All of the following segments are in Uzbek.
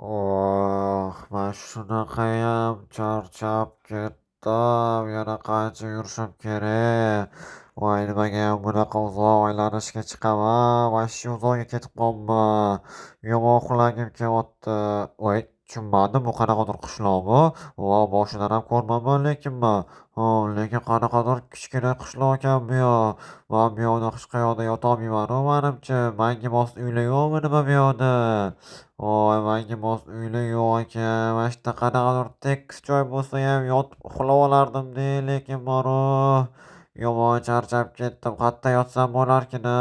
Men shunaqayam charchab ketdim. Yana qancha yurishim kerak? Voy, nimagayam bunaqa uzoq aylanishga chiqaman? Vashshe uzoqqa ketib qolibman. Yomon uxlagim kelyapti. Voy, tushunmadim, bu qanaqadir qishloqmi? Boshidan ham ko'rmagan lekin man. Lekin qanaqadir kichkina qishloq ekan bu yoq. Men bu yoqda hech qayoqda yotolmayman-ku menimcha. Menga mos uylar yo'qmi nima bu yoqda? Voy, menga mos uylar yo'q ekan. Mana shu yerda qanaqadir tekis joy bo'lsayam yotib uxlab olardim-da, lekin boru yomon charchab ketdim. Qayerda yotsam bo'larkin-a?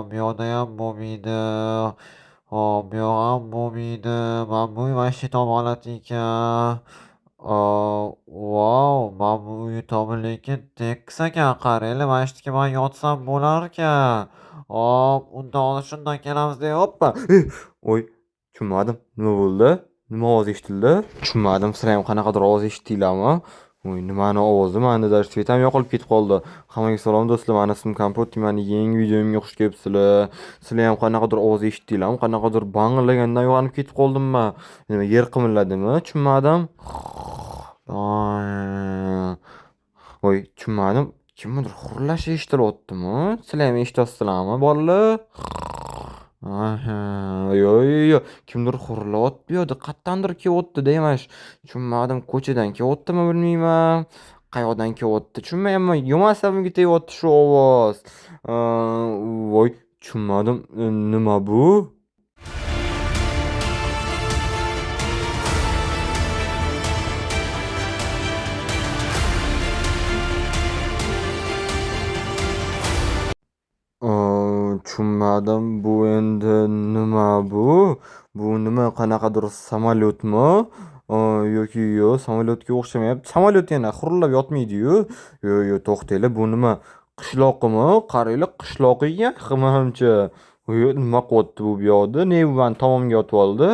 Bu yoqdayam bo'lmaydi. Bu yoq ham bo'lmaydi. Mana bu uy mana shu tomonlarda ekan. Mana bu uy tomi lekin tekis ekan. Qaranglar, mana shu yerga men yotsam bo'larkan. Undan oldin shundan kelamiz-da, hoppa. Oy, tushunmadim. Nima bo'ldi? Nima ovoz eshitildi? Tushunmadim. Sizlar ham qanaqadir ovoz eshitdinglarmi? Oy, nimani ovozi? Menda даже svetam yo'qolib ketib qoldi. Hammaga salom do'stlar. Mani ismim Kompot. Mani yangi videomga xush kelibsizlar. Sizlar ham qanaqadir ovoz eshitdinglarmi? Qanaqadir bang'illagandan uyg'onib ketib qoldim men. Nima yer qimirladimi? Tushunmadim. Oy, tushunmadim. Kimnidir xurlashi eshitilyaptimi? Sizlar ham eshityapsizlarmi, bolalar? Yo'q, kimdir xurlayapti bu yoqda. Qayerdandir kelyapti deyman. Tushunmadim, ko'chadan kelyaptimi bilmayman. Qayoqdan kelyapti tushunmayapman. Yomon asabimga tegyapti shu ovoz. Voy, tushunmadim. Nima bu? Tushunmadim. Bu endi nima bu? Bu nima qanaqadir samolyotmi? Yoki yo'q, samolyotga o'xshamayapti. Samolyot yana xurillab yotmaydi-yu. Yo'q, to'xtanglar, bu nima? Qishloqmi? Qaranglar, qishloq ekan menimcha. Nima qilyapti bu yoqda? Ne bu mani tomimga yotib oldi?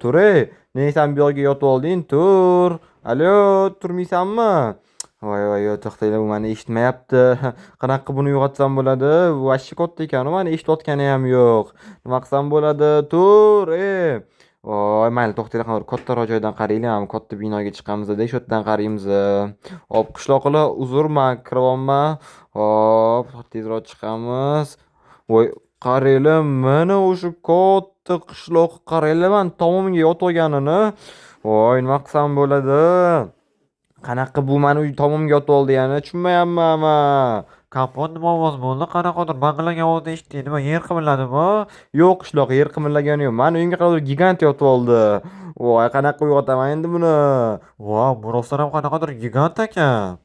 Tur ey. Ne sen bu yoqqa yotib olding? Tur. Alo, turmaysanmi? Voy, to'xtanglar, bu meni eshitmayapti. Qanaqa buni uyg'otsam bo'ladi? Vashshi katta ekan, mani eshitayotgani ham yo'q. Nima qilsam bo'ladi? Tur, Voy, mayli, to'xtanglar, qanaqa kattaroq joydan qaranglar, ham katta binoga chiqamiz-da, shu yerdan qaraymiz. Qishloqlar, uzr, men kiryapman. Hop, tezroq chiqamiz. Voy, qaranglar, mana o'sha katta qishloq, qaranglar, men tomimga yotib olganini. Voy, nima qilsam bo'ladi? Qanaqa bu mani uy tomimga yotib oldi yana, tushunmayapman men. Kompot, nima ovoz bo'ldi? Qanaqadir bang'illagan ovozni eshitdik. Nima yer qimirladimi? Yo'q, qishloq yer qimirlagani yo'q. Mani uyimga qanaqadir gigant yotib oldi. Voy, qanaqa uyg'otaman endi buni? Bu rostdan ham qanaqadir gigant ekan.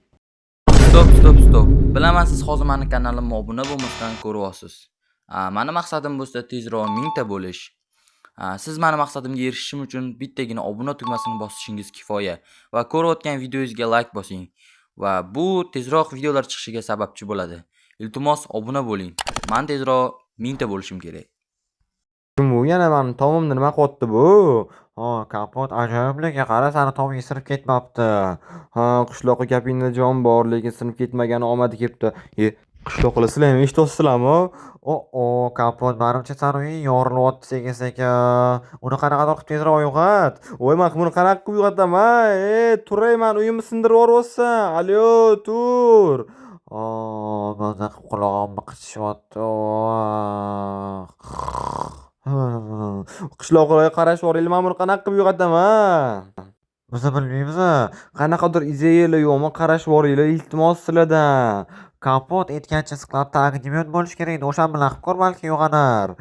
Stop. Bilaman, siz hozir meni kanalimga obuna bo'lmasdan ko'ryapsiz. Mani maqsadim bo'lsa tezroq 1000 ta bo'lish. Siz meni maqsadimga erishishim uchun bittagina obuna tugmasini bosishingiz kifoya va ko'rayotgan videoyingizga like bosing va bu tezroq videolar chiqishiga sababchi bo'ladi. Iltimos obuna bo'ling. Men tezroq 1000 ta bo'lishim kerak. Kim bu? Yana mani tomimni nima qilyapti bu? Kompot, ajoyib, lekin qara, sani toming sinib ketmabdi. Qishloqqa gapingda jon bor, lekin sinib ketmagani omadi kelibdi. Qishloqlar, sizlar ham eshityapsizlarmi? Kompot, menimcha sani uying yorilyapti sekin-sekin. Uni qanaqadir qilib tezroq uyg'ot. Voy, men buni qanaqa qilib uyg'otaman? Turay, men uyimni sindirib yuboryapsan. Alo, tur. Maza qilib qulog'imni qichishyoapti. Qishloqlarga qarashib yuboringlar, men buni qanaqa qilib uyg'otaman? Biz bilmaymiz. Qanaqadir ideyalar yo'qmi? Qarashib yuboringlar, iltimos sizlardan. Kompot, aytgancha sklad taqdimot bo'lishi kerak edi. O'sha bilan qilib ko'r, balki uyg'onar.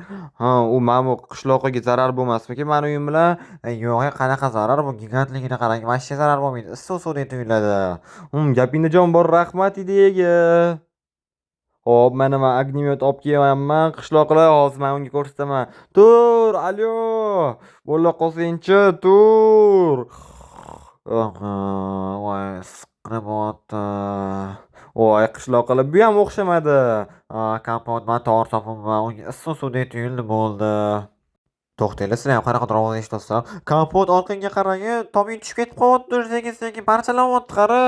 U mana bu qishloqqa zarar bo'lmasmikin mani uyim bilan? Yo'q, qanaqa zarar? Bu gigantligini qarang. Vashshe zarar bo'lmaydi. Issiq suvda tuyuladi. Gapingda jon bor, rahmat ideyaga. Hop, mana men огнемет olib kelyapman. Qishloqlar, hozir men unga ko'rsataman. Tur, alo. Bo'la qolsangchi, tur. Voy, siqqani bo'lyapti. Voy, qishloqlar, bu ham o'xshamadi. Kompot, men to'g'ri topibman. Unga issiq suvda tuyuldi, bo'ldi. To'xtanglar, sizlar ham qanaqadir ovoz eshityapsizlar. Kompot orqangga qaragin, tobing tushib ketib qolyapti, sekin-sekin parchalaryapti qara.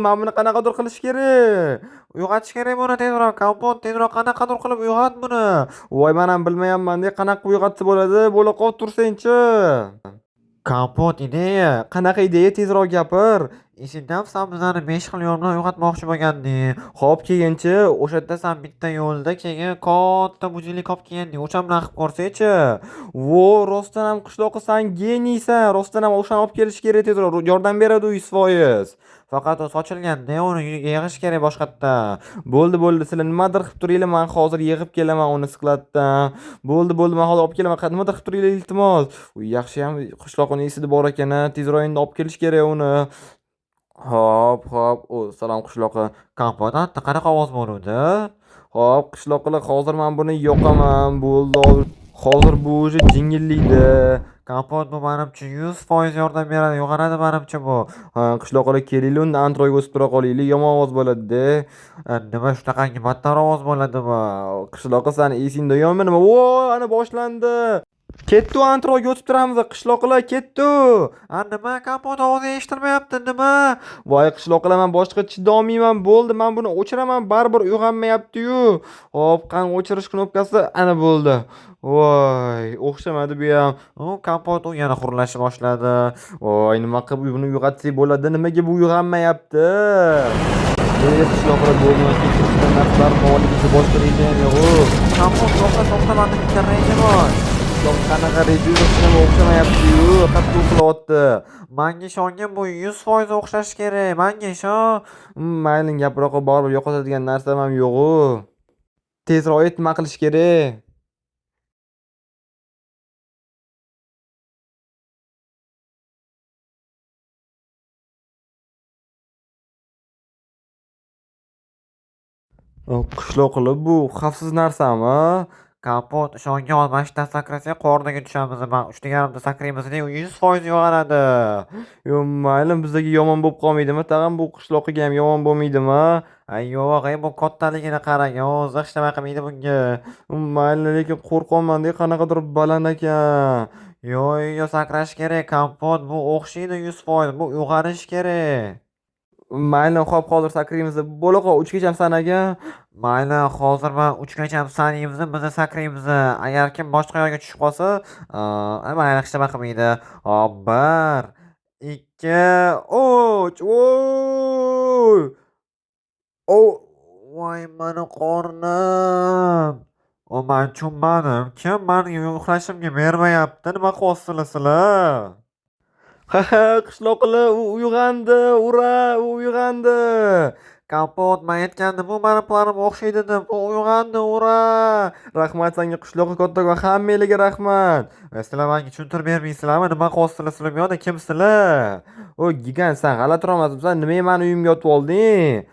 Men buni qanaqadir qilish kerak. Uyg'otish kerak buni tezroq. Kompot tezroq qanaqadir qilib uyg'ot buni. Voy, men ham bilmayapman-da, qanaqa uyg'otsa bo'ladi? Bo'la qol tursin-chi. Kompot ideya. Qanaqa ideya, tezroq gapir. Esingdami, sen bizlarni 5 xil yo'l bilan uyg'otmoqchi bo'lganding. Xo'p, keyin-chi? O'sha yerda sen bitta yo'lda keyin katta budilnik olib kelding. O'sha bilan qilib ko'rsang-chi. Rostdan ham qishloqqa sen geniysan. Rostdan ham o'shani olib kelish kerak tezroq. Yordam beradi u 100%. Faqat u sochilganda uni yig'ish kerak boshqatda. Bo'ldi, sizlar nimadir qilib turinglar, men hozir yig'ib kelaman uni skladdan. Bo'ldi, men hozir olib kelaman. Nimadir qilib turinglar, iltimos. U yaxshi ham qishloqning esida bor ekan, tezroq endi olib kelish kerak uni. Hop. Salom qishloqqa. Kompot otda qanaqa ovoz bo'luvdi? Hop, qishloqlar, hozir men buni yoqaman. Bo'ldi. Hozir bu o'zi jingillaydi. Kompot bu menimcha 100% yordam beradi. Yo'g'onadi menimcha bu. Qishloqlar, kelinglar, unda antroyga o'sib tura qolaylik. Yomon ovoz bo'ladi-da. Nima shunaqangi battar ovoz bo'ladimi? Qishloqqa, sen esingda yo'qmi nima? Voy, ana boshlandi. Ketdi, antroyga o'tib turamiz. Qishloqlar, ketdi. Nima kompot ovozi eshitilmayapti, nima? Voy, qishloqlar, men boshqa chidolmayman. Bo'ldi, men buni o'chiraman, baribir uyg'onmayapti-yu. Hop, qani o'chirish knopkasi ana bo'ldi. Voy, o'xshamadi bu ham. Kompot u yana xurlashni boshladi. Voy, nima qilib buni uyg'otsak bo'ladi? Nimaga bu uyg'onmayapti? Qishloqlar, bo'lmaydi. Narxlar faolligini boshqaraydi yo'q. Kompot to'xta, menda bitta reja bor. Qanaqa rejissyorga o'xshamayapti-yu, qattiq qilyapti. Menga ishongin, bu 100% o'xshash kerak. Menga ishon. Mayli, gapiroq, baribir yo'qotadigan narsam ham yo'q-u. Tezroq nima qilish kerak? Qishloqlar, bu xavfsiz narsami? Kompot ishongan ol, mana shu yerdan sakrasak qorniga tushamiz. Men 3.5 sakraymiz, 100% yo'g'onadi. Mayli, bizga yomon bo'lib qolmaydimi? Tag'in bu qishloqqa ham yomon bo'lmaydimi? Yo'q, bu kattaligini qarang. O'zi hech nima qilmaydi bunga. Mayli, lekin qo'rqyapman-da, qanaqadir baland ekan. Yo'q, sakrash kerak. Kompot bu o'xshaydi 100%. Bu uyg'onish kerak. Mayli, xo'p, hozir sakraymiz. Bo'laqa 3 gacha sanagan. Mayli, hozir men 3 gacha sanaymiz, biz sakraymiz. Agar kim boshqa yo'lga tushib qolsa, mayli, hech nima qilmaydi. Hop, 1, 2, 3. Voy, meni qornim. Men tushunmadim. Kim meni uxlashimga bermayapti? Nima qilyapsizlar sizlar? Qishloqlar, u uyg'ondi. Ura, u uyg'ondi. Kompot, men aytgandim, bu meni planim o'xshaydi deb. Bu uyg'ondi, ura! Rahmat senga, qishloqqa kattakon, hammanglarga rahmat. Sizlar menga tushuntirib bermaysizlarmi? Nima qilyapsizlar sizlar bu yoqda? Kimsizlar? Gigant, sen g'alati turolmasmisan? Nimaga meni uyimga yotib olding?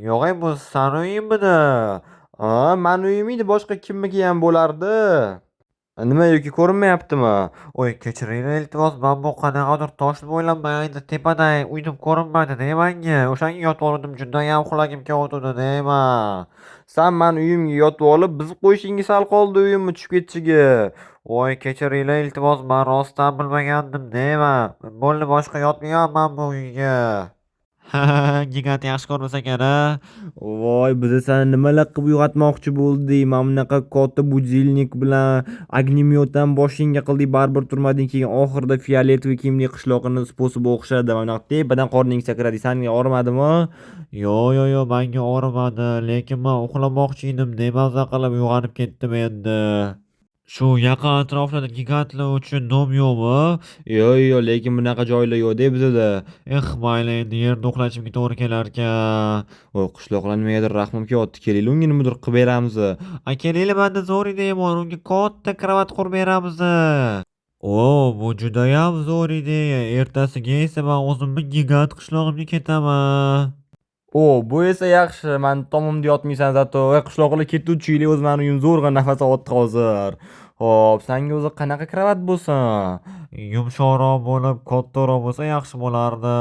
Yo'q, bu sani uyingmidi? Meni uyim edi, boshqa kimniki ham bo'lardi. Nima, yoki ko'rinmayaptimi? Kechiringlar iltimos, men bu qanaqadir toshni bo'ylab mayda tepadan uydim ko'rinmadi-da menga. O'shanga yotib oldim, judayam uxlagim kelyotdi-da men. Sen meni uyimga yotib olib, bizni qo'yishingga sal qoldi uyimni tushib ketishiga. Kechiringlar iltimos, men rostdan bilmagandim-da men. Bo'ldi, boshqa yotmayman bu uyga. Gigant yaxshi ko'rmasa kerak. Voy, biz seni nimalar qilib uyg'otmoqchi bo'ldik? Mana bunaqa katta budilnik bilan огнеметdan boshingga qildik, baribir turmading. Keyin oxirida fioletoviy kiyimli qishloqning sposobi o'xshadi. Mana bunaqa tepadan qorning sakradi. Senga og'rimadimi? Yo'q, menga og'rimadi, lekin men uxlamoqchi edim-da, maza qilib uyg'onib ketdim endi. Shu yaqin atroflarda gigantlar uchun dom yo'qmi? Yo'q, lekin bunaqa joylar yo'q-da bizda. Mayli, endi yerda uxlashimga to'g'ri kelar ekan. Qishloqlar nimagadir rahmim kelyapti. Kelinglar, unga nimadir qilib beramiz. Kelinglar, menda zo'r ideya bor. Unga katta kravat qurib beramiz. Bu judayam zo'r ideya. Ertasiga esa men o'zimni gigant qishlog'imga ketaman. Bu esa yaxshi. Men tomimda yotmaysan zato. Qishloqlar ketuvchilik, o'z meni uyim zo'rg'a nafas olyapti hozir. Xo'p, senga o'zi qanaqa kravat bo'lsin? Yumshoqroq bo'lib, kattaroq bo'lsa yaxshi bo'lardi.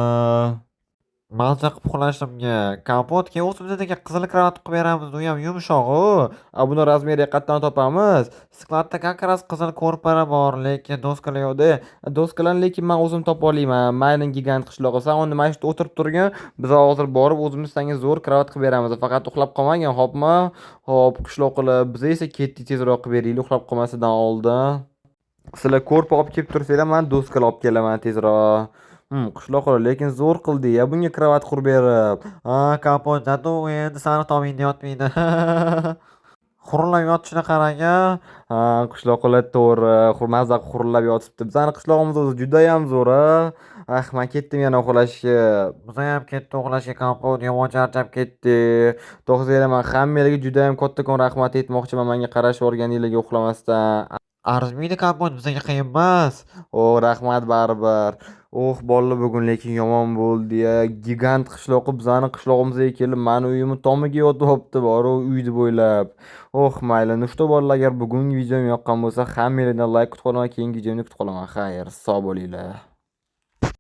Malcha qilib uxlashimga. Kompot keyin o'zimizga qizil karavot qilib beramiz. U ham yumshoq-u. Buni razmeri qayerdan topamiz? Skladda как раз qizil ko'rpara bor, lekin doskalar yo'qda. Doskalarni lekin men o'zim topa olmayman. Mayning gigant qishlog'i. Sen unda mana shu o'tirib turgin. Biz hozir borib o'zimiz senga zo'r karavot qilib beramiz. Faqat uxlab qolmagin, xo'pmi? Xo'p, qishloq qilib, biz esa ketdik tezroq qilib beraylik, uxlab qolmasidan oldin. Sizlar ko'rpa olib kelib tursanglar, men doskalar olib kelaman tezroq. Qishloq qilib, lekin zo'r qildi-ya bunga karavot qurib berib. Kompot jadu endi sani tomingda yotmaydi. Xurillab yotishini qarang a. Qishloq qilib to'g'ri, mazza xurillab yotibdi. Bizani qishlog'imiz o'zi judayam zo'r-a. Men ketdim yana uxlashga. Biz ham ketdi uxlashga, Kompot yomon charchab ketdi. To'g'risi men hammalarga judayam kattakon rahmat aytmoqchiman menga qarashib o'rganinglarga uxlamasdan. Arzimaydi Kompot, bizga qiyin emas. Rahmat baribir. Bolalar bugun lekin yomon bo'ldi-ya. Gigant qishloqi bizani qishlog'imizga kelib, mani uyimni tomiga yotyapti, uyni bo'ylab. Mayli. Nushta bolalar, agar bugungi videom yoqqan bo'lsa, hammanglardan like kutib qolaman, keyingi videomni kutib qolaman. Xayr, sog' bo'linglar.